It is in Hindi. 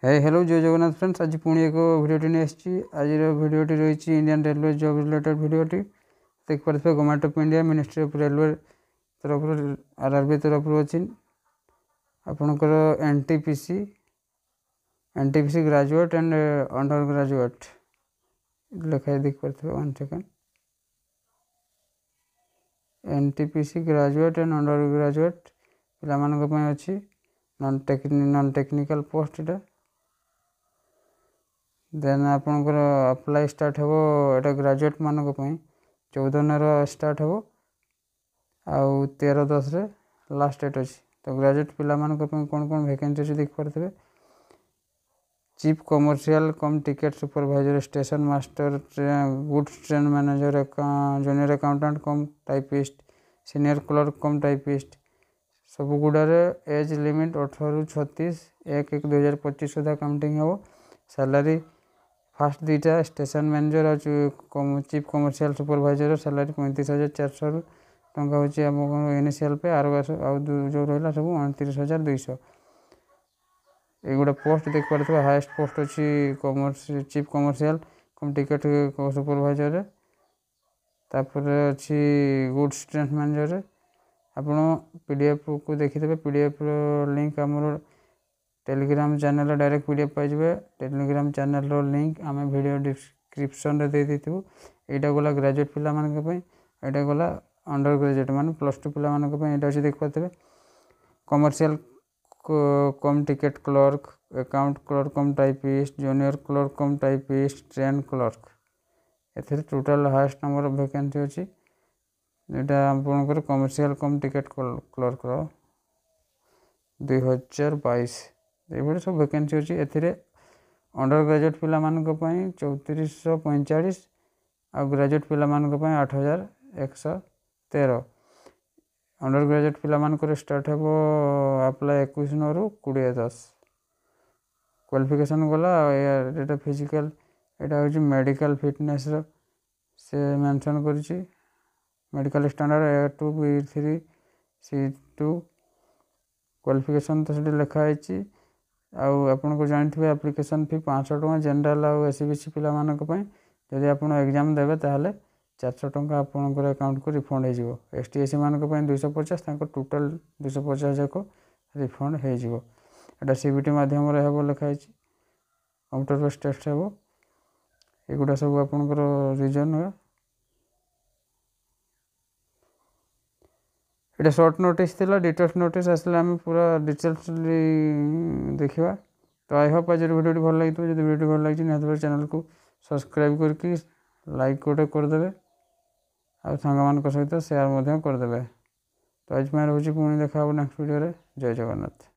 हेलो जय जगन्नाथ फ्रेंड्स। आज पुणी एक भिडियोटी नहीं आसी। आज भिडियोटी रही इंडियन रेलवे जॉब रिलेटेड भिडियोटी देखिए government of India ministry of railway तरफ आरआरबी तरफ अच्छी आपणकर NTPC graduate and under graduate लिखाई देखिए one second NTPC graduate and under graduate पे अच्छी नॉन टेक्निकल पोस्ट इटा देन आपणकर अप्लाई स्टार्ट हो एटा ग्रेजुएट मानक 14 स्टार्ट हो आउ 13/10 रे लास्ट डेट अच्छी। तो ग्रेजुएट पिला मानक कौन कौन वैकेंसी अच्छी देख पारे। Chief commercial cum ticket supervisor station master goods train manager junior accountant कम typist senior clerk cum typist सब गुड़ारे एज लिमिट 18 ରୁ 36 1/1/2025 सुधा काउंटिंग हो। सैलरी फास्ट दुईटा स्टेशन मैनेजर और चीफ कमर्शियल सुपरवाइजर सैलरी 35,400 टंका हो इनिशियल पे आर जो रहा सब 29,200। एगुड़ा पोस्ट देख पारे हाईएस्ट पोस्ट अच्छी chief commercial cum ticket supervisor तापर अच्छी गुड्स ट्रेन मैनेजर। आपण पीडीएफ को देखिए पीडीएफ लिंक आमर टेलीग्राम चैनल डायरेक्ट पीडीएफ पाइबे। टेलीग्राम चैनल लिंक आम वीडियो डिस्क्रिप्शन रे दे देथिबु। एटा गला ग्रेजुएट पिला मानक पई एटा गला अंडर ग्रेजुएट मान +2 पिला मानक पई एटा अछि देख पाते। Commercial cum ticket clerk account clerk cum typist junior clerk cum typist train clerk एथिरे total highest number of vacancy अछि। एटा आपनकर कमर्शियल कम टिकेट क्लर्क रो 2022 ये सब वैकेंसी अच्छी। एथिरे अंडर ग्रेजुएट पिला मानक पई 3445 आ ग्रेजुएट पिला मानक पई 8113। अंडर ग्रेजुएट पिला मानक स्टार्ट हो अप्लाई 21 ରୁ 20/10। क्वालिफिकेशन गला एटा फिजिकल एटा हो मेडिकल फिटनेस रो से मेंशन करिछि। Medical standard A2 B3 C2 qualification तो से लिखा है। आपन को जानते एप्लिकेशन फी 500 टका जनरल आउ एससीबीसी पिला मानक पई जदि आपन एग्जाम देबे ताहले 400 टका आपनकर अकाउंट को रिफंड हो। एसटी एससी मानक पई 250 तांको टोटल 250 जाको रिफंड हो। एटा सीबीटी माध्यम रे हेबो लिखा है। कंप्यूटर बेस्ड टेस्ट हेबो। एगुडा सब आपनकर रीजन है। एटा शॉर्ट नोटिस थिला डिटेल्स नोटिस आसले आम पूरा डिटेल्स देखा। तो आई होप आज वीडियो भल लगी। जब वीडियो भल लगी निहत चैनल को सब्सक्राइब करके लाइक गोटे करदे आ सांग सहित शेयर करदे। तो आज मैं रोज पुणी देखा नेक्स्ट वीडियो रे। जय जगन्नाथ।